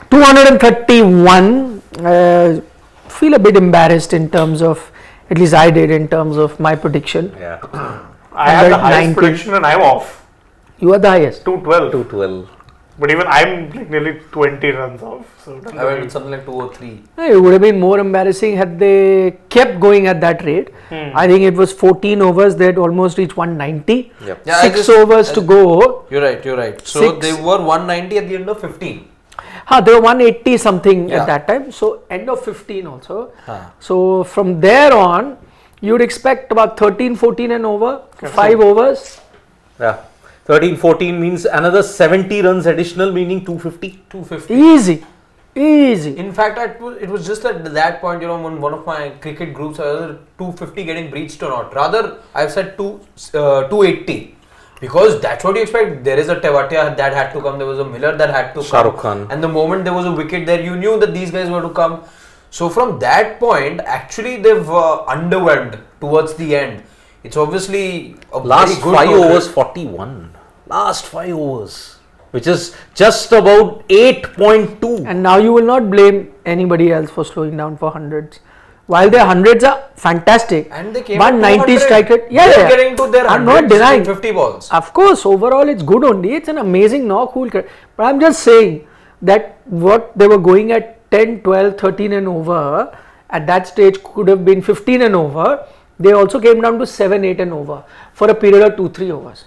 231. Feel a bit embarrassed in terms of, at least I did, in terms of my prediction. Yeah. I had the highest prediction and I'm off. You are the highest. 212. 212. But even I'm like nearly 20 runs off. So I went with something like 2 or 3. It would have been more embarrassing had they kept going at that rate. I think it was 14 overs. They had almost reached 190. Yep. Yeah, 6 overs to go. You're right. So Six. they were 190 at the end of 15. They were 180 something at that time. So end of 15 also. So from there on, you'd expect about 13, 14 and over. 5 overs. Yeah. 13-14 means another 70 runs additional, meaning 250. 250. Easy. In fact, it was just at that point, when one of my cricket groups, I was 250 getting breached or not. Rather, I've said 280. Because that's what you expect. There is a Tewatia that had to come. There was a Miller that had to Shah come. Rukh Khan. And the moment there was a wicket there, you knew that these guys were to come. So from that point, actually they've underwhelmed towards the end. It's obviously a Last very good 5 total. overs, 41. Last 5 overs. Which is just about 8.2. And now you will not blame anybody else for slowing down for hundreds. While their hundreds are fantastic, And they came 190 strike rate. They're getting to their I'm hundreds not denying. in 50 balls. Of course, overall it's good only. It's an amazing knock. But I'm just saying that what they were going at 10, 12, 13 and over at that stage could have been 15 and over. They also came down to 7, 8 and over for a period of 2-3 overs.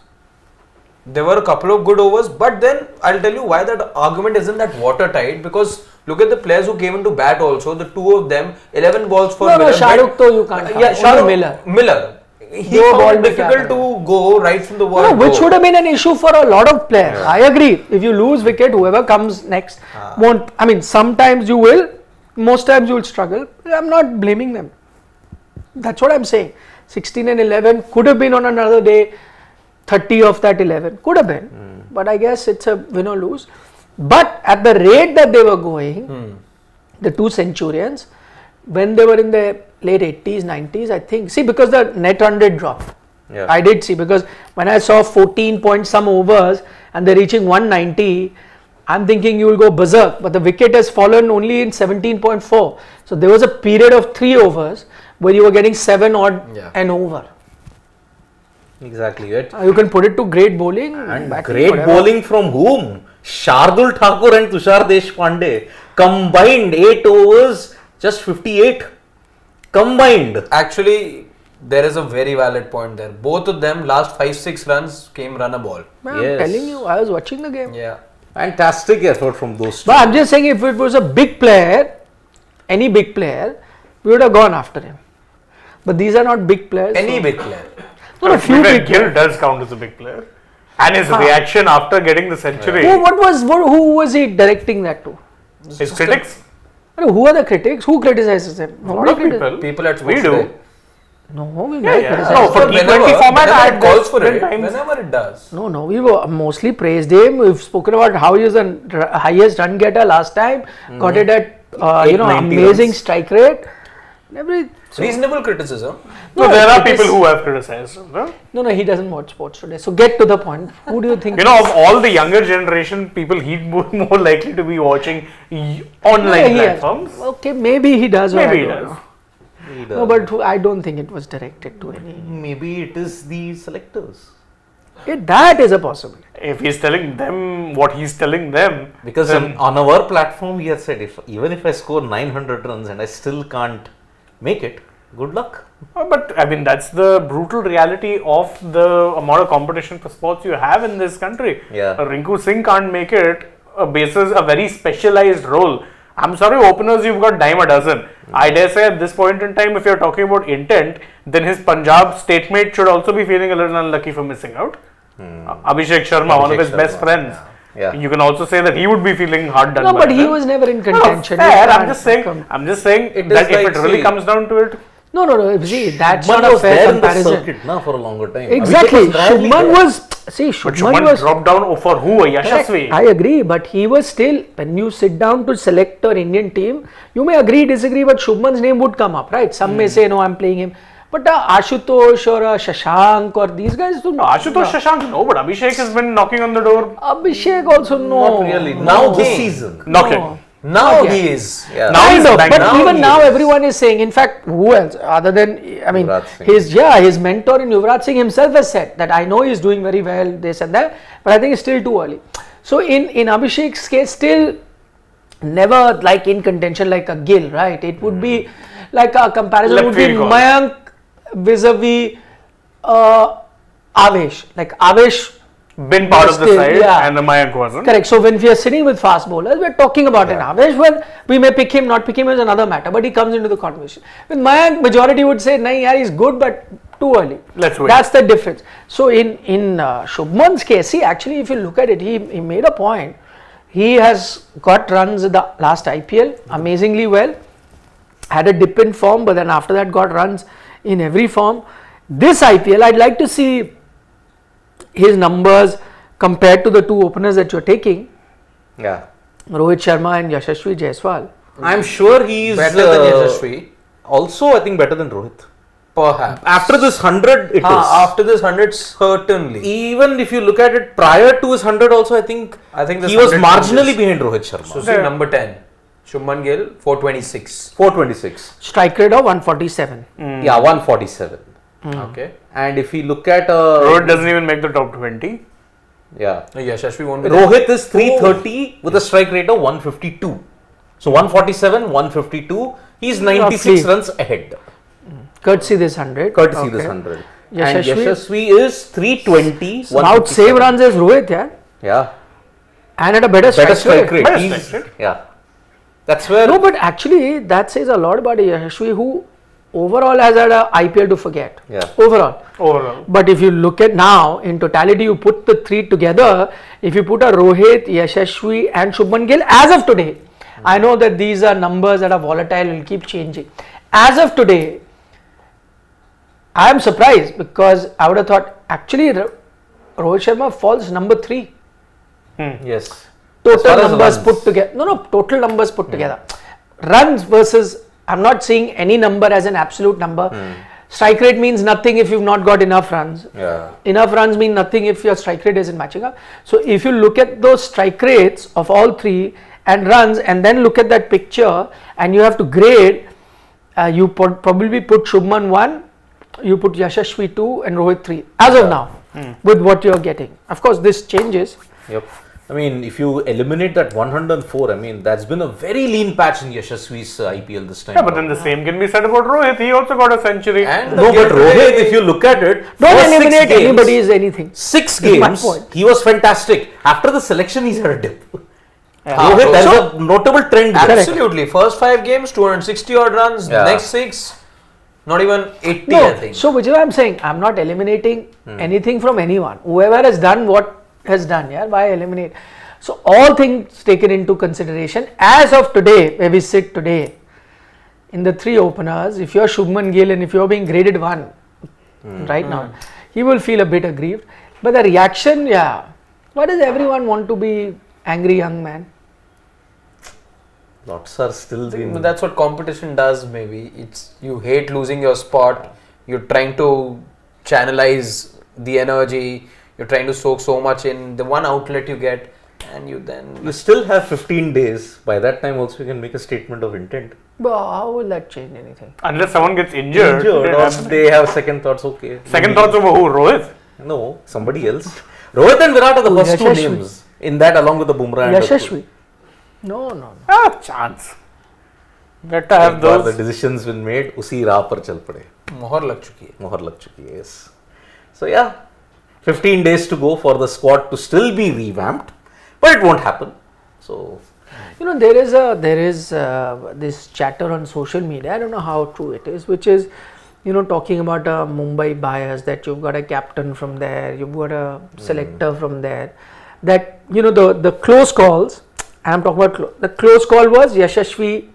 There were a couple of good overs, but then I'll tell you why that argument isn't that watertight, because look at the players who came into bat also, the two of them, 11 balls for Miller. No, Shah Rukh though you can't count. Shah Rukh, Miller. He No ball found it difficult to go right from the word Which go. would have been an issue for a lot of players. I agree. If you lose wicket, whoever comes next won't. I mean, sometimes you will, most times you will struggle. I'm not blaming them. That's what I'm saying. 16 and 11 could have been on another day. 30 of that 11 could have been, but I guess it's a win or lose. But at the rate that they were going, the two Centurions, when they were in the late 80s, 90s, I think, see, because the net run rate dropped. Yeah. I did see, because when I saw 14 point some overs and they're reaching 190, I'm thinking you will go berserk, but the wicket has fallen only in 17.4. So there was a period of 3 overs where you were getting 7 odd and over. Exactly. Right. You can put it to great bowling. And batting, great whatever. bowling from whom? Shardul Thakur and Tushar Deshpande. Combined 8 overs, just 58. Combined. Actually, there is a very valid point there. Both of them, last 5-6 runs came run a ball. I'm Yes. telling you, I was watching the game. Yeah. Fantastic effort from those two. But I'm just saying, if it was a big player, any big player, we would have gone after him. But these are not big players. Any big player. No, a few big Gill players. does count as a big player. And his reaction after getting the century. Who was he directing that to? His critics? Who are the critics? Who criticizes him? A lot of people. People at We Sports do. Day. No, we Yeah, never yeah. criticized No, him. for T20 format, I had calls this for it. 10 times. Whenever it does. No, we were mostly praised him. We've spoken about how he was the highest run getter last time. Got it at 890 amazing runs. strike rate. Reasonable criticism. So there are it is- people who have criticized him. No? No, he doesn't watch sports today. So get to the point. Who do you think? You know, of all the younger generation people, he'd more likely to be watching online he has. platforms. Okay, maybe he does. Maybe or I he don't does. know. No, but I don't think it was directed to any. Maybe it is the selectors. That is a possibility. If he's telling them what he's telling them, Because then on our platform, he has said, even if I score 900 runs and I still can't make it, good luck. But I mean, that's the brutal reality of the amount of competition for sports you have in this country. Yeah. Rinku Singh can't make it basis a very specialized role. I'm sorry, openers, you've got dime a dozen. I dare say at this point in time, if you're talking about intent, then his Punjab statemate should also be feeling a little unlucky for missing out. Abhishek Sharma, one of his best friends. Yeah. You can also say that he would be feeling hard done. No, by but he them. was never in No, contention. fair. You I'm can't just saying. come- I'm just saying It that is if like, it really see, comes down to it, No. See, that's Shubman not a was fair there in the comparison. circuit now for a longer time. Exactly. Abhishek was rarely Shubman there. was. See, but Shubman Shubman was. dropped down for who? A Yashasvi. I agree, but he was still. When you sit down to select your Indian team, you may agree, disagree, but Shubman's name would come up, right? Some may say, no, I'm playing him. But Ashutosh or Shashank or these guys do not. Ashutosh Shashank, no, but Abhishek has been knocking on the door. Abhishek also no. Not really. No. Now this season. Knocking. Now Okay. he is. Yeah. Now Kind he's of, back but now. even he now is. everyone is saying. In fact, who else other than Yuvraj Singh. his mentor in Yuvraj Singh himself has said that I know he's doing very well, this and that, but I think it's still too early. So in Abhishek's case, still never like in contention like a Gill, right? It would be like a comparison Left would be field call. Mayank vis-a-vis Avesh. Like Avesh. Been part of the Still, side, yeah. and the Mayank wasn't. Correct. So when we are sitting with fast bowlers, we are talking about an Avesh. Well, we may pick him, not pick him is another matter, but he comes into the conversation. With Mayank, majority would say, "Nahi, yaar, he's good, but too early." Let's wait. That's the difference. So in Shubman's case, see, actually, if you look at it, he made a point. He has got runs in the last IPL amazingly well. Had a dip in form, but then after that got runs in every form. This IPL, I'd like to see his numbers compared to the two openers that you're taking, Yeah. Rohit Sharma and Yashasvi Jaiswal. I'm sure he's Better than Yashasvi. Also, I think better than Rohit. Perhaps. After this 100, it is. After this 100, certainly. Even if you look at it prior to his 100, also I think this he was 100 marginally is- behind Rohit Sharma. So see number 10, Shubman Gill, 426. 426. Strike rate of 147. Yeah, 147. Okay. And if we look at Rohit doesn't even make the top 20. yeah, Yashasvi won't be Rohit is 330 with a strike rate of 152. So 147, 152. He's 96 Roughly. runs ahead. Courtesy this 100. Courtesy Okay. this 100. Yashasvi- And Yashasvi is 320. About same 157. runs as Rohit, yeah. Yeah. And at a better strike, Better strike rate. Better He's- strike rate. Yeah. That's where. No, but actually that says a lot about Yashasvi, who overall has had a IPL to forget. Yeah. Overall. Overall. But if you look at now, in totality, you put the three together, if you put a Rohit, Yashasvi and Shubman Gill, as of today, I know that these are numbers that are volatile, will keep changing. As of today, I am surprised because I would have thought actually Rohit Sharma falls number 3. Yes. As Total far as numbers runs. put together. No, total numbers put together. Runs versus, I'm not seeing any number as an absolute number. Strike rate means nothing if you've not got enough runs. Yeah. Enough runs mean nothing if your strike rate isn't matching up. So if you look at those strike rates of all three and runs and then look at that picture and you have to grade, you probably put Shubman 1, you put Yashasvi 2 and Rohit 3 as of now with what you're getting. Of course this changes. Yep. I mean, if you eliminate that 104, I mean, that's been a very lean patch in Yashasvi's IPL this time. Yeah, but then the same can be said about Rohit. He also got a century. And No, but Rohit, if you look at it, Don't first six eliminate games- anybody's anything. 6 That's my games, point. he was fantastic. After the selection, he's had a dip. Yeah. Rohit, there's So- a notable trend. there. Absolutely. First 5 games, 260 odd runs. Yeah. Next 6, not even 80, No, I think. so which is why I'm saying I'm not eliminating anything from anyone. Whoever has done what has done, yeah, why eliminate? So all things taken into consideration as of today, where we sit today, in the three openers, if you're Shubman Gill and if you're being graded 1 right now, he will feel a bit aggrieved. But the reaction, yeah, why does everyone want to be angry young man? Lots are still being. But that's what competition does, maybe. It's you hate losing your spot, you're trying to channelize the energy, you're trying to soak so much in the one outlet you get, and you then. You still have 15 days. By that time, also, you can make a statement of intent. But how will that change anything? Unless someone gets injured. Injured, it or happens. they have second thoughts, okay. Second maybe- thoughts over who? Rohit? No, somebody else. Rohit and Virat are the Oh, first two Yashasvi. names in that, along with the Bumrah and Yashasvi? No. Chance. Better have Thank God, those. the decisions been made. उसी राह पर चल पड़े. मोहर लग चुकी है. मोहर लग चुकी है. Yes. So yeah, 15 days to go for the squad to still be revamped, but it won't happen. So You know, there is this chatter on social media. I don't know how true it is, which is, you know, talking about a Mumbai bias, that you've got a captain from there, you've got a selector from there, that, you know, the close calls, and I'm talking about the close call was Yashasvi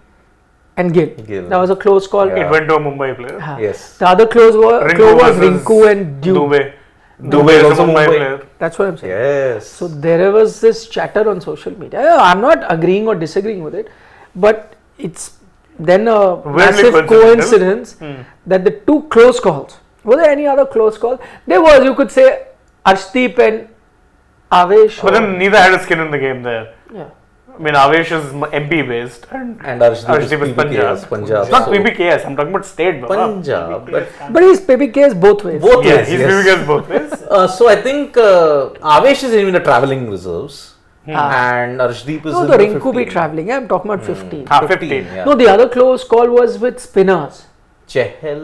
and Gill. Gill. That was a close call. It went to a Mumbai player. yes. The other close was versus Rinku and Dube. Dube. Dube Dube is a also Mumbai Mumbai. player. That's what I'm saying. Yes. So there was this chatter on social media. I'm not agreeing or disagreeing with it, but it's then a Weirdly massive coincidental. coincidence that the two close calls. Were there any other close calls? There was, you could say, Arshdeep and Avesh. But then neither had a skin in the game there. Yeah. I mean, Avesh is MP based and Arshdeep is PBKS, Punjab. It's not So- PBKS, I'm talking about state. Baba. Punjab, but But he's PBKs both ways. both Yeah, ways, he's yes. PBKS both ways. So I think Avesh is in the travelling reserves, and Arshdeep is No, in the the Rinku be 15. travelling. I'm talking about 15. 15. Yeah. No, the other close call was with spinners. Chehel.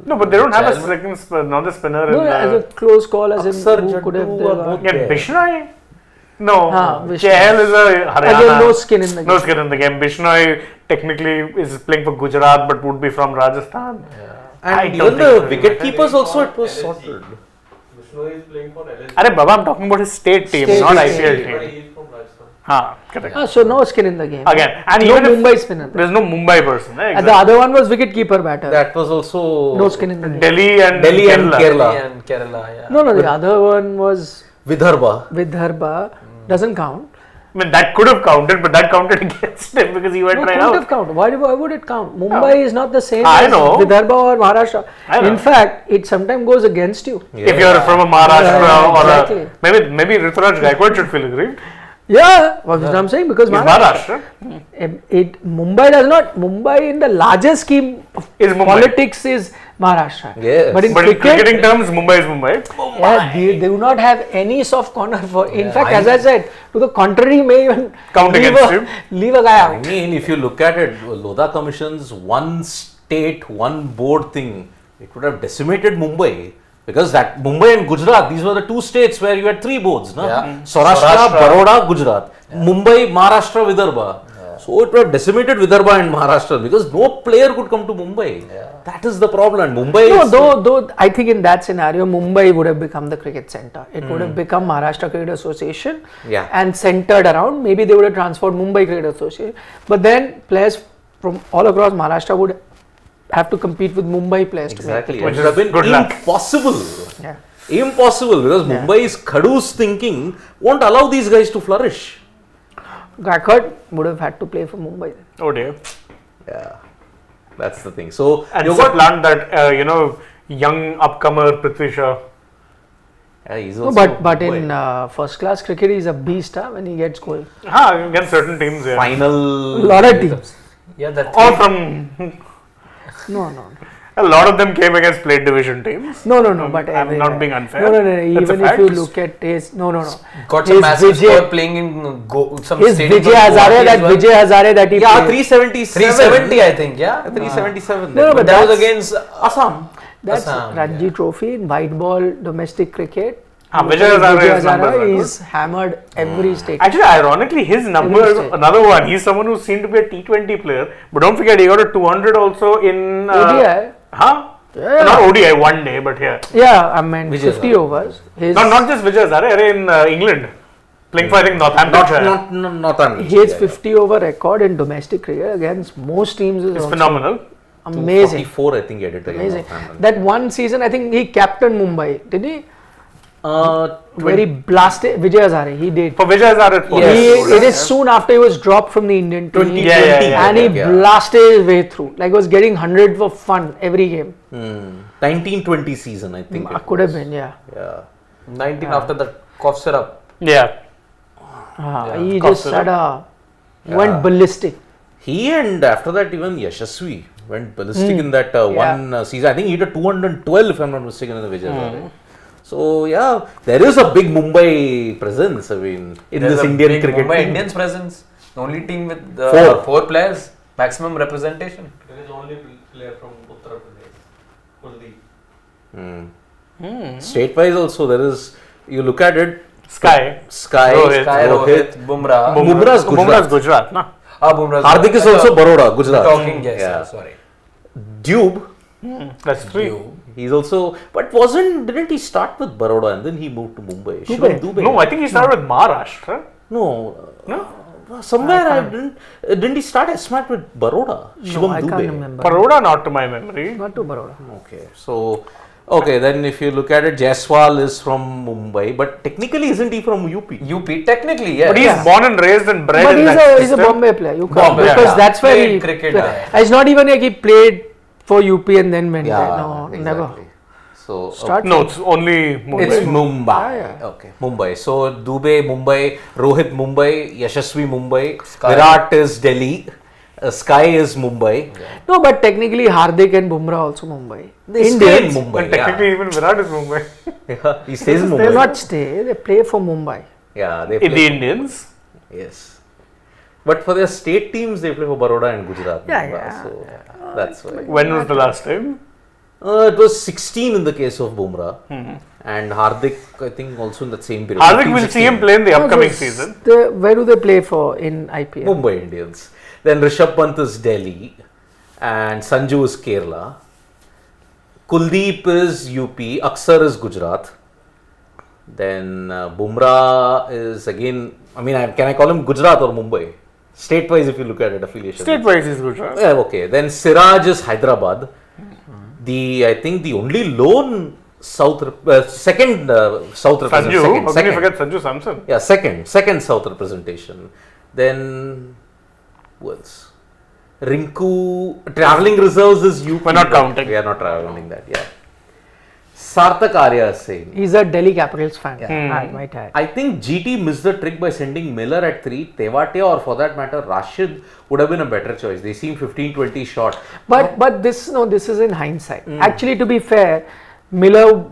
No, but they don't have a Chahal- second, another spinner No, in as a the. close call as in Aksar, who could have Jaddu there are were- both Yeah, there. Bishnoi? No. Vishnu. Chahal is a Haryana. Again, no skin in the No game. skin in the game. Bishnoi technically is playing for Gujarat but would be from Rajasthan. I And don't even the think so. wicket keepers also it was sorted. Vishnu is playing for LSG. Arey Baba, I'm talking about his state team, State not team. IPL But team. he is from Rajasthan. Correct. So no skin in the game. Again, and no even if Mumbai spinner. there's no Mumbai person, eh? And the other one was wicket keeper batter. That was also No skin in the game. Delhi and Delhi and Kerala. Kerala. And Kerala, yeah. No, the other one was Vidarbha. Vidarbha. Doesn't count. I mean, that could have counted, but that counted against him because he went No, right couldn't out. have counted. Why would it count? Mumbai is not the same I as know. Vidarbha or Maharashtra. I know. In fact, it sometimes goes against you. If you're from a Maharashtra Yeah, or exactly. maybe Rituraj Gaikwad should feel aggrieved. Yeah, what I'm saying, because He's Maharashtra. Maharashtra. Mumbai does not. Mumbai in the larger scheme of Is Mumbai. politics is Maharashtra. Yes. But in But in cricketing cricket, terms, Mumbai is Mumbai. yeah, they do not have any soft corner for. In fact, as I said, to the contrary, may even Count leave against a, him. leave a guy I out. mean, if you look at it, Lodha Commission's one state, one board thing, it would have decimated Mumbai. Because that Mumbai and Gujarat, these were the two states where you had three boards, no? Yeah. Saurashtra, Saurashtra. Baroda, Gujarat. Mumbai, Maharashtra, Vidarbha. So it would have decimated Vidarbha and Maharashtra because no player could come to Mumbai. That is the problem. Mumbai No, is though I think in that scenario, Mumbai would have become the cricket center. It would have become Maharashtra Cricket Association Yeah. and centered around. Maybe they would have transferred Mumbai Cricket Association. But then players from all across Maharashtra would have to compete with Mumbai players exactly. to It make would have been good luck. impossible. it. Yeah. Impossible because Mumbai's Khadu's thinking won't allow these guys to flourish. Gaikwad would have had to play for Mumbai. Oh dear. Yeah, that's the thing. So And you've got supplant that, young upcomer Prithvi Shaw. yeah, he's No, also but Mumbai. in first class cricket, he's a beast when he gets going. Against certain teams, yeah. final Lot of teams. Yeah, that All from No. a lot of them came against plate division teams. No, but I'm everywhere. not being unfair. No. That's a Even if you fact. look at his, no. got His some massive Vijay- score playing in some His stadium. Vijay Hazare that he yeah played. 377 370, I think, yeah. 377 No, that but was. That was that's- against Assam. That's Assam, Ranji Trophy in white ball domestic cricket. Vijay Hazare's numbers are is hammered every state. Actually, ironically, his number, Interesting. another one, he's someone who seemed to be a T20 player. But don't forget, he got a 200 also in. ODI. Huh? Yeah. Not ODI, one day, but here. Yeah, I mean Vijay 50 Hazare. overs. His, Not just Vijay Hazare, in England. Playing for, I think, Northamptonshire. Not on his 50 over record in domestic cricket against most teams is It's also phenomenal. amazing. 44 I think he had it against Amazing. Northampton. That one season, I think he captained Mumbai, didn't he? Where he 20 blasted Vijay Hazare. He did. For Vijay Hazare, it's He, it is soon after he was dropped from the Indian team. 2020 Yeah. And he yeah. blasted his way through. Like was getting 100 for fun every game. 1920 season I think it Could have was. been, yeah. Yeah. 19 after the cough syrup. Yeah. He Cough just syrup. had went ballistic. He and after that even Yashasvi went ballistic in that one season. I think he hit a 212 if I'm not mistaken in the Vijay Hazare. So yeah, there is a big Mumbai presence. I mean, in There's this a Indian big cricket Mumbai team. Indians presence. The only team with Four. 4 players, maximum representation. There is only player from Uttar Pradesh, Kuldeep. State-wise also there is. You look at it. Sky. Rohit, Sky, Rohit, Bumrah. Bumrah's Gujarat. Bumrah's Gujarat, no? Bumrah. Hardik is also Baroda, Gujarat. Talking, yes, Yeah. sorry. Dube. That's three. He's also, but didn't he start with Baroda and then he moved to Mumbai? Dube. Shivam Dube. No, I think he started with Maharashtra. No. No? Somewhere I didn't he start SMAT with Baroda? No, Shivam I Dube. can't remember. Baroda, not to my memory. Not to Baroda. Okay, so Okay, then if you look at it, Jaiswal is from Mumbai, but technically isn't he from UP? UP, technically, yes. But he's born and raised and bred But in he's that a system. Bombay player. You can't, Bombay, because yeah. that's where Played he cricket, It's not even like he played for UP and then went there. No, exactly. never. So Start No, it's only Mumbai. it's Mumbai. Yeah. Okay, Mumbai. So Dubey, Mumbai, Rohit, Mumbai, Yashasvi, Mumbai, Sky. Virat is Delhi, Sky is Mumbai. No, but technically Hardik and Bumrah also Mumbai. They stay in Indians, Mumbai. And technically, even Virat is Mumbai. Yeah, he stays in Mumbai. they not stay. They play for Mumbai. Yeah, they In the play. Indians. Yes. But for their state teams, they play for Baroda and Gujarat. Yeah, Mumbai. yeah. So that's why. When was the last time? It was 16 in the case of Bumrah. And Hardik, I think, also in that same period. Hardik 15, will see him 16. play in the upcoming So season. where do they play for in IPL? Mumbai Indians. Then Rishabh Pant is Delhi. And Sanju is Kerala. Kuldeep is UP. Aksar is Gujarat. Then Bumrah is again, can I call him Gujarat or Mumbai? State-wise, if you look at it, affiliation. State-wise is Gujarat. Yeah, okay. Then Siraj is Hyderabad. I think the only lone second South representation. Sanju, how can you forget Sanju Samson? Yeah, second South representation. Then who else? Rinku, travelling reserves is UP. We're not but counting. We are not counting that, yeah. Sarthak Arya is saying. He's a Delhi Capitals fan. I might add. I think GT missed the trick by sending Miller at 3. Tewatia, or for that matter, Rashid would have been a better choice. They seem 15-20 short. But this is in hindsight. Actually, to be fair, Miller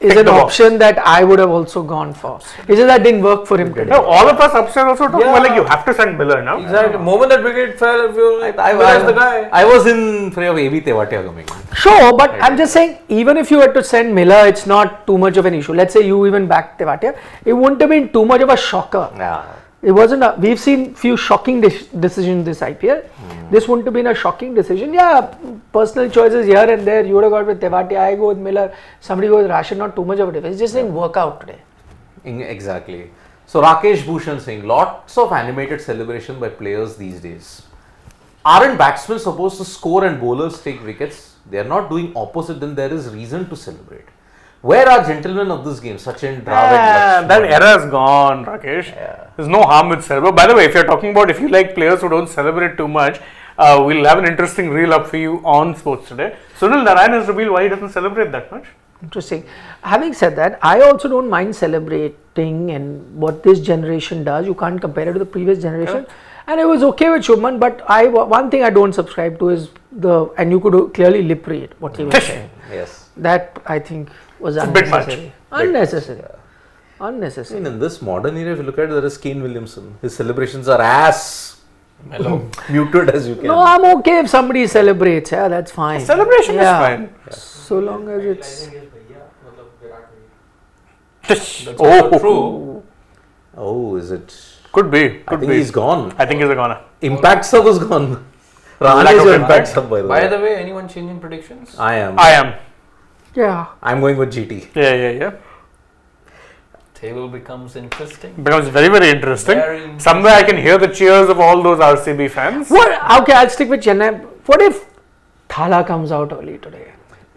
is Tick an the box. option that I would have also gone for. It's just that didn't work for him today. No, all of us upstairs also talking about like you have to send Miller now. Exactly. Moment that wicket fell, if you're like, Miller's the guy. I was in favor of AB Tewatia coming. Sure, but I'm just saying, even if you had to send Miller, it's not too much of an issue. Let's say you even backed Tewatia, it wouldn't have been too much of a shocker. Yeah. It wasn't. We've seen few shocking decisions this IPL. This wouldn't have been a shocking decision. Yeah, personal choices here and there. You would have got with Tewatia. I go with Miller. Somebody goes with Rashid. Not too much of a difference. It just didn't work out today. Exactly. So Rakesh Bhushan saying lots of animated celebration by players these days. Aren't batsmen supposed to score and bowlers take wickets? They are not doing opposite. Then there is reason to celebrate. Where are gentlemen of this game? Sachin, Dravid, Lakshman? That era is gone, Rakesh. There's no harm with celebrate. By the way, if you're talking about if you like players who don't celebrate too much, we'll have an interesting reel up for you on Sports Today. Sunil Narayan has revealed why he doesn't celebrate that much. Interesting. Having said that, I also don't mind celebrating and what this generation does. You can't compare it to the previous generation. And it was okay with Shubman, but one thing I don't subscribe to is and you could clearly lip read what he was saying. Yes. That I think was a bit much. unnecessary. Unnecessary. Unnecessary. In this modern era, if you look at it, there is Kane Williamson. His celebrations are as muted as you can. No, I'm okay if somebody celebrates. Yeah, that's fine. Celebration is fine. So long as I it's. think his bhaiya, matlab Virat Kohli. That's also true. Oh, is it? Could be. I Could think be. he's gone. I think he's a goner. Impact sub is gone. Lack Rahane of is your impact. impact sub, by the By way. the way, anyone changing predictions? I am. I am. Yeah. I'm going with GT. Yeah. Table becomes interesting. Becomes very, very interesting. Very interesting. Somewhere I can hear the cheers of all those RCB fans. What? Okay, I'll stick with Chennai. What if Thala comes out early today?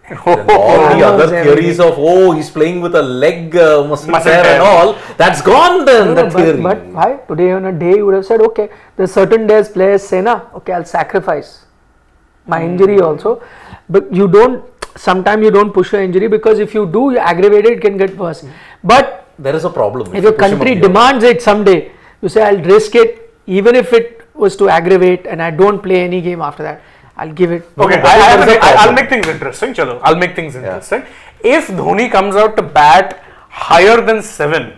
Then all the Oh, other everything. theories of he's playing with a leg muscle Muscle tear tear. and all, that's gone then, No, that theory. but why? Today on a day you would have said, okay, there's certain days players say, okay, I'll sacrifice my injury also. But you don't, sometimes you don't push your injury because if you do, you aggravate it, it can get worse. But There is a problem. if your you push him country up here. demands it someday, you say, I'll risk it, even if it was to aggravate and I don't play any game after that, I'll give it. Okay, No, that is a I'll problem. make things interesting. Chalo, I'll make things interesting. If Dhoni comes out to bat higher than 7,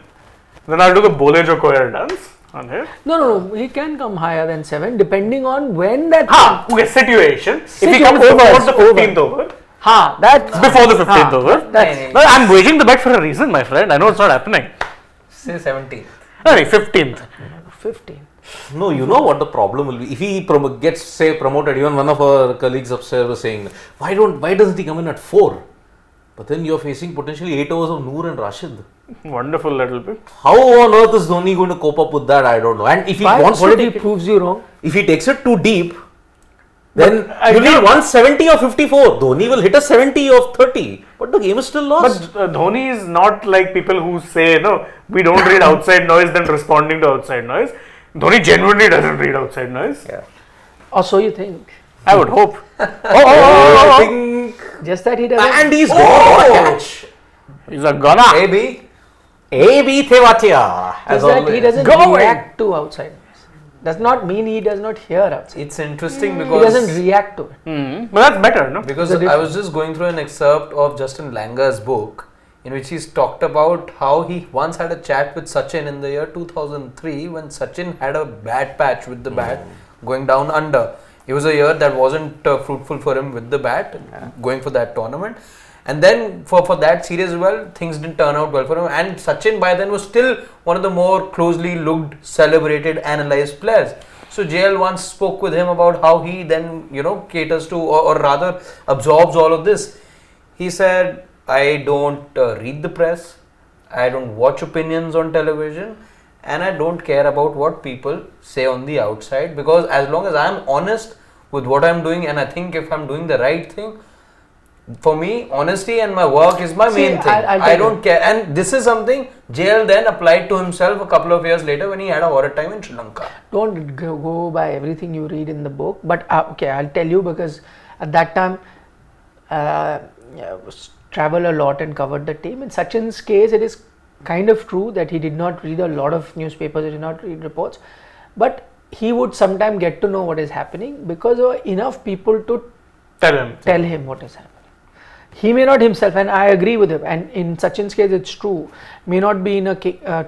then I'll do the Bole Jo Koyer dance on here. No, he can come higher than 7 depending on when that. Okay, situation. If he Situ- comes overs, before the over. 15th over. That's Before the 15th over. That's No, I'm waging the bet for a reason, my friend. I know it's not happening. Say 17. Anyway, 15th. 15. No, you know what the problem will be. If he gets, say, promoted, even one of our colleagues upstairs was saying, why doesn't he come in at 4? But then you're facing potentially 8 overs of Noor and Rashid. Wonderful little bit. How on earth is Dhoni going to cope up with that? I don't know. And if he Why? wants What to if he take it, proves you wrong? if he takes it too deep, Then you need 170 or 54. Dhoni will hit a 70 of 30, but the game is still lost. But Dhoni is not like people who say, no, we don't read outside noise, then responding to outside noise. Dhoni genuinely doesn't read outside noise. Yeah. Or so you think. I would hope. I think. Just that he doesn't. And he's got a catch. He's a gunner. AB. AB Thevatia. Just that he doesn't react to outside noise. Does not mean he does not hear outside. It's interesting He because doesn't react to it. But that's better, no? Because I was just going through an excerpt of Justin Langer's book in which he's talked about how he once had a chat with Sachin in the year 2003 when Sachin had a bad patch with the bat going down under. It was a year that wasn't fruitful for him with the bat going for that tournament. And then for that series as well, things didn't turn out well for him. And Sachin by then was still one of the more closely looked, celebrated, analyzed players. So JL once spoke with him about how he then, caters to or rather absorbs all of this. He said, I don't read the press, I don't watch opinions on television, and I don't care about what people say on the outside, because as long as I'm honest with what I'm doing and I think if I'm doing the right thing, for me, honesty and my work is my main thing. I don't care. And this is something JL then applied to himself a couple of years later when he had a horrid time in Sri Lanka. Don't go by everything you read in the book. But okay, I'll tell you, because at that time, travel a lot and covered the team. In Sachin's case, it is kind of true that he did not read a lot of newspapers, he did not read reports. But he would sometimes get to know what is happening because there were enough people to tell him what is happening. He may not himself, and I agree with him, and in Sachin's case it's true, may not be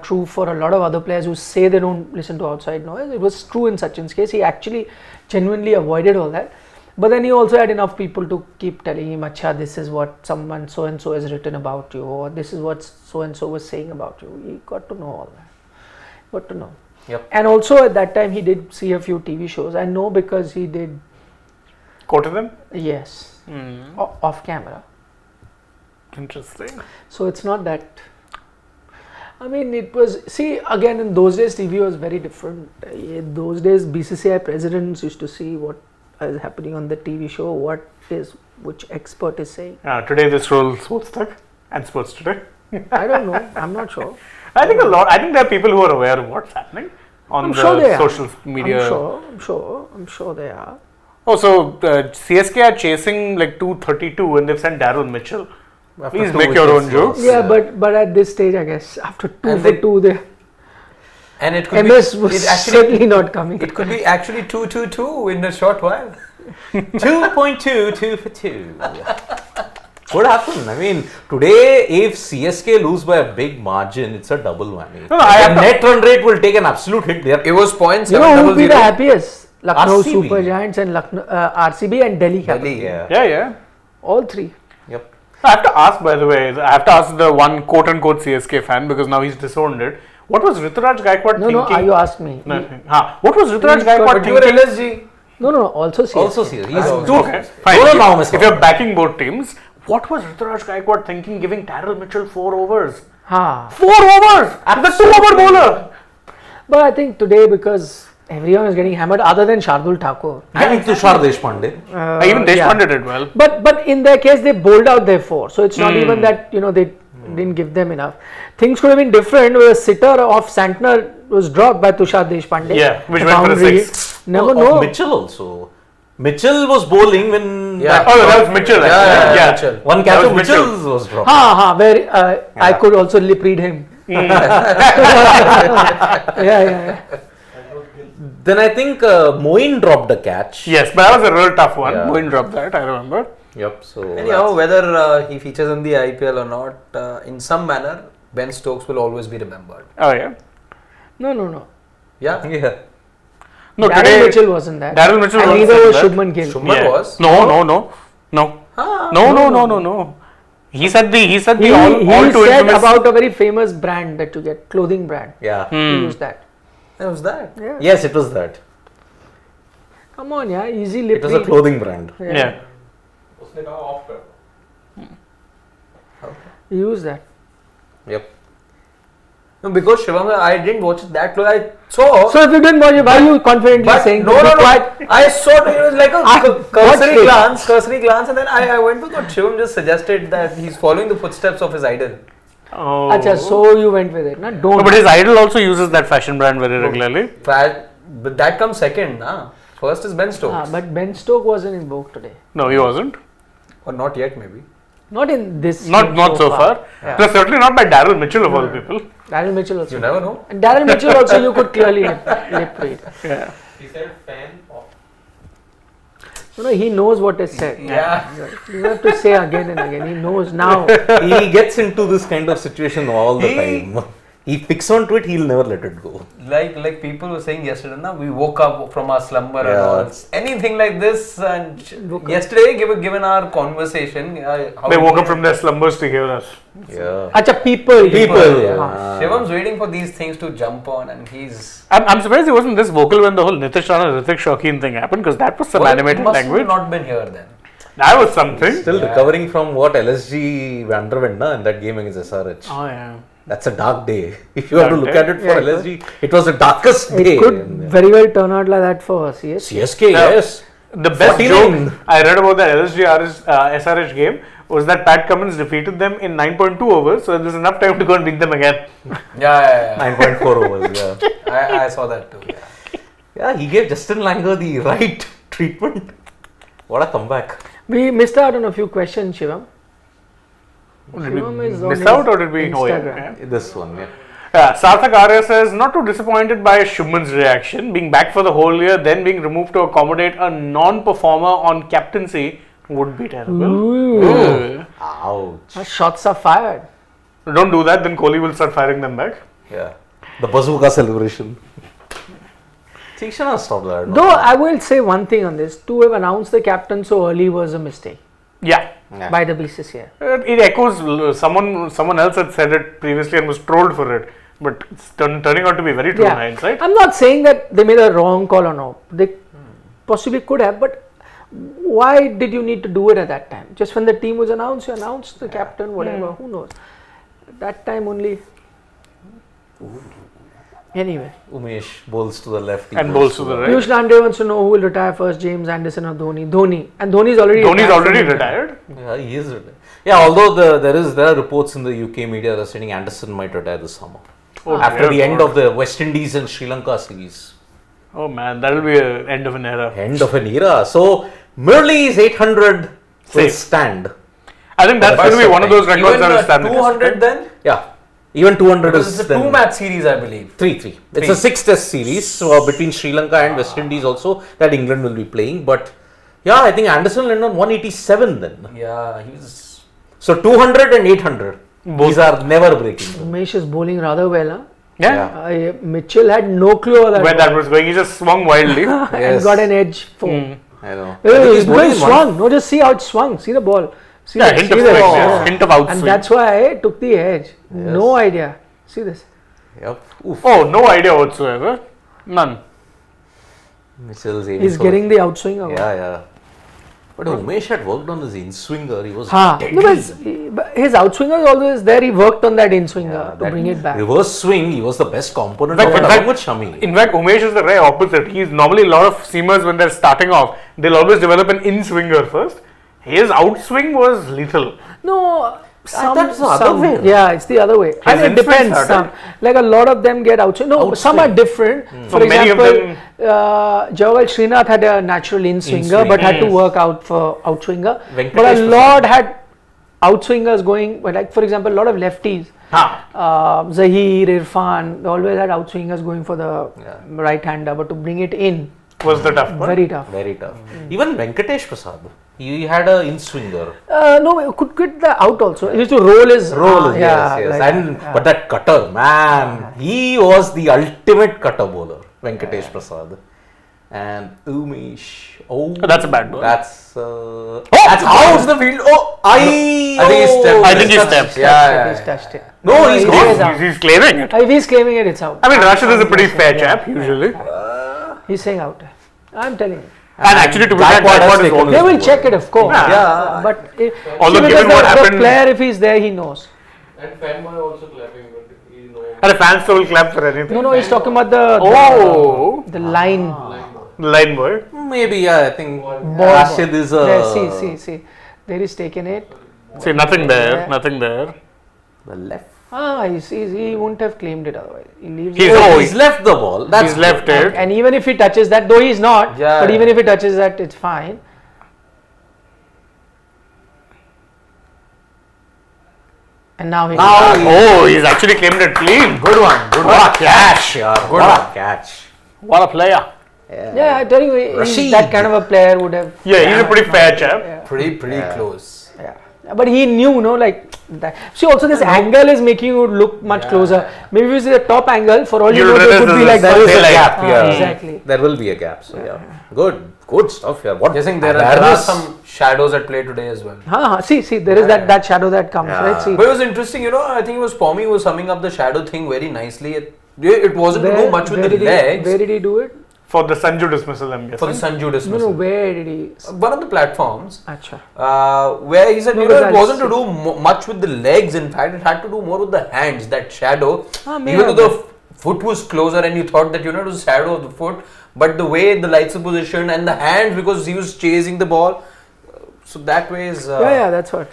true for a lot of other players who say they don't listen to outside noise. It was true in Sachin's case. He actually genuinely avoided all that, but then he also had enough people to keep telling him, acha, this is what someone so and so has written about you, or this is what so and so was saying about you. He got to know all that. Got to know. Yep. And also at that time he did see a few TV shows. I know because he did. Quoted them? Yes. Off camera. Interesting. So it's not that. I mean, it was. See, again, in those days, TV was very different. In those days, BCCI presidents used to see what is happening on the TV show, which expert is saying. Today, this role SportsTak and Sports Today. I don't know. I'm not sure. I think there are people who are aware of what's happening on the social media. I'm sure they are. Oh, so CSK are chasing like 232 and they've sent Daryl Mitchell. Please make your own jokes. Yeah, but at this stage, I guess after 2 for 2, they. And it could MS was certainly not coming. It could be actually 2-2-2 in a short while. 2.2, 2 for 2. What happened? I mean, today if CSK lose by a big margin, it's a double whammy. No, net run rate will take an absolute hit there. It was points. You know who would be the happiest? Lucknow RCB. Super Giants and RCB and Delhi Capital. Yeah. All three. Yep. I have to ask, by the way, the one quote-unquote CSK fan, because now he's disowned it. What was Rituraj Gaikwad thinking? No, you asked me. What was Rituraj Gaikwad You were thinking? LSG. No, also CSK. Also CSK. He's Okay, fine. If you're backing both teams, what was Rituraj Gaikwad thinking giving Daryl Mitchell 4 overs? 4 overs! The 2-over bowler! But I think today, because everyone is getting hammered other than Shardul Thakur. and Tushar Deshpande. Even Deshpande did well. But in their case, they bowled out their 4. So it's not even that, they didn't give them enough. Things could have been different where a sitter of Santner was dropped by Tushar Deshpande. Yeah, which went for a 6. Never know. Mitchell also. Mitchell was bowling when. That was Mitchell. Yeah, Mitchell. One catch of Mitchell's was dropped. Where I could also lip read him. Yeah. Then I think Moin dropped a catch. Yes, but that was a real tough one. Yeah. Moin dropped that, I remember. Yep. So Anyhow, whether he features in the IPL or not, in some manner, Ben Stokes will always be remembered. Oh yeah. No. Yeah. Yeah. No, Daryl Mitchell wasn't that. Daryl Mitchell and wasn't neither was that. Shubman Gill. Shubman was. No. He said He all said too infamous. about a very famous brand that you get, clothing brand. Yeah. He used that. That was that. Yeah. Yes, it was that. Come on, easy lip It was a read. clothing brand. Yeah. उसने कहा off कर. He used that. Yep. No, because Shivam, I didn't watch it that close. I saw. So if you didn't watch it, why are you confidently But saying no, that? no, no. I saw it was like I a cursory watched glance, and then I went to God. Shivam just suggested that he's following the footsteps of his idol. Oh. Acha, so you went with it, na? Don't. No, but his idol also uses that fashion brand very regularly. But that comes second, nah. First is Ben Stokes. But Ben Stokes wasn't in vogue today. No, he wasn't. Or not yet, maybe. Not in this. Not so far. Yeah. Plus, certainly not by Daryl Mitchell of all people. Daryl Mitchell also. You never know. And Daryl Mitchell also you could clearly lip read. Yeah. He said fan of. You know, he knows what is said. Yeah. You have to say again and again. He knows now. He gets into this kind of situation all the He- time. He picks onto it, he'll never let it go. Like people were saying yesterday, na, we woke up from our slumber and Yeah. all. Anything like this. And yesterday, given our conversation, how They woke up from their slumbers to hear us. Yeah. Acha, people. Yeah. Shivan's waiting for these things to jump on, and he's. I'm surprised he wasn't this vocal when the whole Nitish Rana Hrithik Shokeen thing happened, because that was some animated must language. have not been here then. That was something. Still recovering from what LSG underwent in that game against SRH. Oh yeah. That's a dark day. If you have to Dark look day? at it for Yeah, it LSG, it was the darkest day. It could very well turn out like that for CSK. CSK, yes. The best 49. joke I read about the LSG SRH game was that Pat Cummins defeated them in 9.2 overs, so there's enough time to go and beat them again. Yeah. 9.4 overs, yeah. I saw that too. Yeah. Yeah, he gave Justin Langer the right treatment. What a comeback. We missed out on a few questions, Shivam. Did we Shivam is on miss his out or did we? Oh, yeah. Instagram. This one, yeah. Sarthak Arya says, not too disappointed by Shubman's reaction, being back for the whole year, then being removed to accommodate a non-performer on captaincy would be terrible. Ooh. Ouch. Shots are fired. Don't do that, then Kohli will start firing them back. Yeah. The bazooka celebration. Tikshana stop that. no? Though I will say one thing on this: to have announced the captain so early was a mistake Yeah. Yeah. by the BCCI. It echoes someone else had said it previously and was trolled for it, but it's turning out to be very true in hindsight. I'm not saying that they made a wrong call or no. They possibly could have, but why did you need to do it at that time? Just when the team was announced, you announced the captain, whatever. Who knows? At that time only. Anyway, Umesh bowls to the left. he And bowls to the right. Piyush Landre wants to know who will retire first, James Anderson or Dhoni. Dhoni, and Dhoni's already Dhoni's retired already from India. retired. Yeah, he is retired. Yeah, although there are reports in the UK media that are saying Anderson might retire this summer. Oh, After dear the end God. of the West Indies and Sri Lanka series. Oh man, that'll be an end of an era. End of an era. So, Murali's 800 will Safe. stand. I think that's But going to be one of those records Even that will stand. 200 then? Yeah. Even 200 Because is it's a then 2-match series, I believe. 3-3. It's a 6-test series between Sri Lanka and West Indies also that England will be playing. But yeah, I think Anderson landed on 187 then. Yeah, he was. So 200 and 800. Both. These are never breaking. Umesh is bowling rather well. Huh? Yeah. Mitchell had no clue of that. Where that was going, he just swung wildly. and Yes. got an edge for. I know. It's bowling going swung. No, just see how it swung. See the ball. See Yeah, the- hint see of the- swing, yeah. hint of outswing. And that's why I took the edge. No idea. See this. Yep. Oof. Oh, no idea whatsoever. None. Mitchell's aiming He's for- getting the outswing award. Yeah. But Umesh had worked on his in-swinger. He was No, deadly. but his outswinger is always there. He worked on that in-swinger Yeah, to that bring it back. Reverse swing, he was the best component In of it fact- along with Shami. In fact, Umesh is the very opposite. He's normally a lot of seamers when they're starting off, they'll always develop an in-swinger first. His outswing was lethal. No, some, thought it's the other some- way. Yeah, it's the other way. And it in-swing depends. started. Some, like a lot of them get outswing. No, some are Outswing. different. For So many of example, Jawahar Srinath had a natural in-swinger, In-swing. but had to work out for outswinger. Venkatesh But a Prasad. lot had outswingers going. But like for example, a lot of lefties. Zahir, Irfan, they always had outswingers going for the right-hander, but to bring it in, Was the tough part. very tough. Very tough. Even Venkatesh Prasad, he had a in-swinger. No, could get the out also. He used to roll his Yes. like And that, but that cutter, man, he was the ultimate cutter bowler, Venkatesh Prasad. And Umesh, That's a bad ball. That's how's the field? I think he stepped. I think he stepped. He's touched it. No, he's He gone. is out. He's claiming it. If he's claiming it, it's out. I mean, Rashid is a pretty fair chap, usually. He's saying out. I'm telling you. And actually, to be fair, Gaikwad has Gaikwad is taken always They will good. check it, of course. Yeah. But if, Although see, given because what the happened- player, if he's there, he knows. And fanboy also clapping, but he knows. And the fans will clap for anything. No, he's talking about the the line. Line boy. Maybe, yeah, I think Ball. Rashid is a. There, see. There he's taken it. See, nothing there. Yeah. Nothing there. The left. He won't have claimed it otherwise. He leaves He's- it. Oh, He's left the ball. That's He's left it. And even if he touches that, though he's not, Yeah, but yeah. even if he touches that, it's fine. And now he. Oh, he's actually claimed it clean. Good one. Good What one. a catch, yaar. What a catch. What a player. Yeah, I tell you, Rashid. that kind of a player would have. Yeah, he's a pretty fair chap. Pretty close. Yeah. But he knew, like that. See, also this angle is making you look much closer. Maybe if you see the top angle, for all you know, there could be like There is a this. gap, yeah. Exactly. There will be a gap, so yeah. Good stuff here. What Guessing there are awareness. some shadows at play today as well. See, there is that shadow that comes, right? See, But it was interesting, I think it was Pommy who was summing up the shadow thing very nicely. It wasn't to do much with the legs. Where did he do it? For the Sanju dismissal, I'm For the guessing. Sanju dismissal. No, where did he? One of the platforms. Acha. Where he said, No, it because wasn't I'll to do much with the legs. In fact, it had to do more with the hands. That shadow, maybe. even though the foot was closer, and you thought that it was a shadow of the foot, but the way the lights are positioned and the hands, because he was chasing the ball, so that way is Yeah, that's what.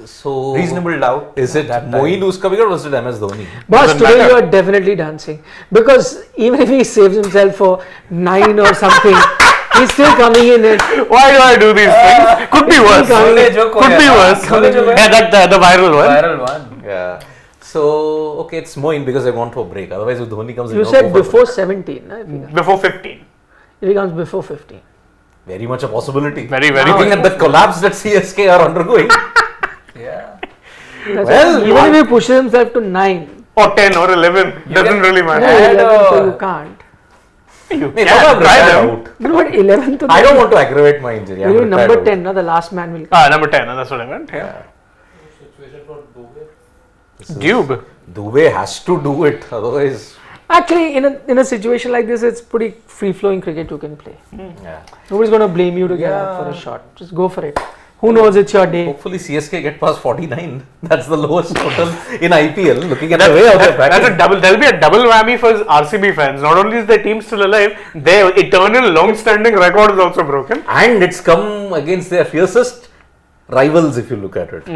So reasonable doubt. Is it that Moeen time. who's coming or was it MS Dhoni? Boss, Doesn't today matter. you are definitely dancing because even if he saves himself for 9 or something, he's still coming in it. Why do I do these things? Could be worse. coming in. Could be worse. Yeah, that the viral one. Viral one. Yeah. So okay, it's Moeen because they've gone to a break. Otherwise, if Dhoni comes in, You no, said go for a before 17. No? Before 15. If he comes before 15. break. Very much a possibility. Very, very Looking much. at the collapse that CSK are undergoing. Yeah. That's Well, why even if he pushes himself to 9, Or 10 or 11. Doesn't really matter. And, 11, so you can't. You Maybe can I'll try retire them. out. You know what? 11 to I don't want to aggravate my injury. I'm Maybe retired number out. 10, no? The last man will. Number 10. That's what I meant. Yeah. Situation for Dubey. Dube. Dubey has to do it. Otherwise, Actually, in a situation like this, it's pretty free flowing cricket you can play. yeah. Nobody's going to blame you to get up for a shot. Just go for it. Who knows? It's your day. Hopefully CSK get past 49. That's the lowest total in IPL. Looking at the way how they're That's a batting. double. There'll be a double whammy for RCB fans. Not only is their team still alive, their eternal, long-standing record is also broken. And it's come against their fiercest rivals if you look at it. I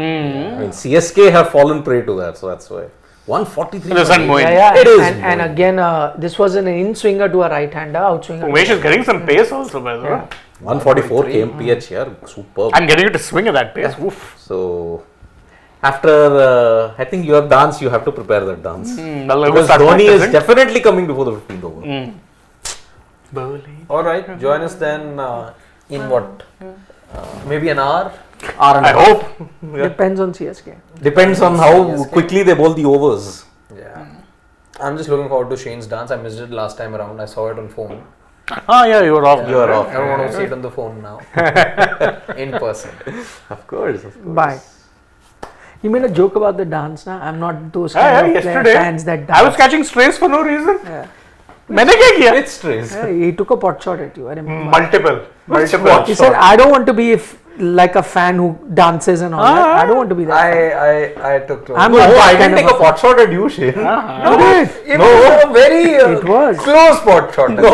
mean, CSK have fallen prey to that, so that's why. 143. The sun Moeen. Yeah. It is And Moeen. again, this was an in-swinger to a right-hander, out-swinger. to Umesh is getting some pace also, by the way. Yeah. 144 kmph here. Superb. And getting you to swing at that pace. Oof. So, after I think you have dance, you have to prepare that dance. Well, Because start Dhoni is practicing. definitely coming before the 15th over. All right. Join us then in what? Maybe an hour. Hour and I a half. hope. Depends on CSK. Depends on how quickly they bowl the overs. Yeah. I'm just looking forward to Shane's dance. I missed it last time around. I saw it on phone. Yeah, you were off. You are off. I don't want to see it on the phone now. In person. Of course. Bye. You made a joke about the dance, na? I'm not those Yeah, kind of yesterday. fans that dance. I was catching strays for no reason. Yeah. मैंने क्या किया? It's strange. Yeah, he took a pot shot at you. I remember. Multiple. He said, "I don't want to be like a fan who dances and all that. I don't want to be that." fan." I took close. I'm No, not that I kind didn't of take a fan. pot shot at you, Shane. You did. It was a very It was. close spot shot. No,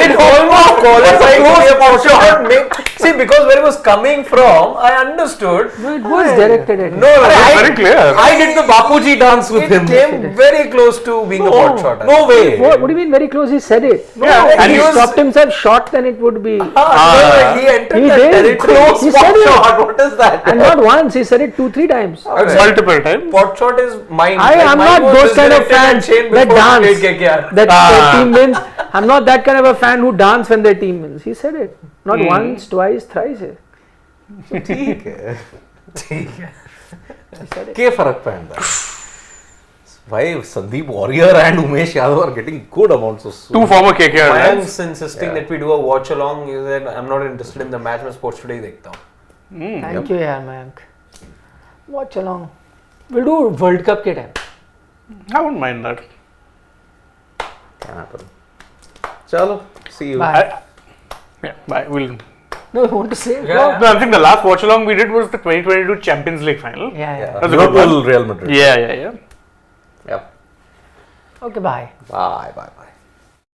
it almost qualified to be a pot shot. See, because where it was coming from, I understood. No, it was directed at him. No, It's very clear. I did the Bapuji dance with it him. came very close to being a pot shot. No way. What do you mean very close? He said it. Yeah, If and he he was- stopped himself short, then it would be. No, he entered He that did. territory. Close. He said Pot it. shot. What is that? And not once, he said it 2-3 times. Multiple times. Pot shot is mine. I am mine not was those kind of misdirected and fans Shane that before he dance. played KKR. That their team wins. I'm not that kind of a fan who dance when their team wins. He said it. Not once, twice, thrice. ठीक है. He said it. क्या फर्क पैंदा? Why Sandeep Warrior and Umesh Yadav are getting good amounts of Two former KKR lads. Mayank's insisting that we do a watch along. He said, I'm not interested in the match. मैं sports today ही देखता हूँ. Thank you, yaar, Mayank. Watch along. We'll do World Cup ke time. I wouldn't mind that. Can happen. Chalo, see you. Bye. Yeah, bye. We'll. No, you want to say? Yeah. Go. No, I think the last watch along we did was the 2022 Champions League final. Yeah. That's a good Liverpool, one. Real Madrid. Yeah. Yeah. Okay, bye. Bye, bye, bye.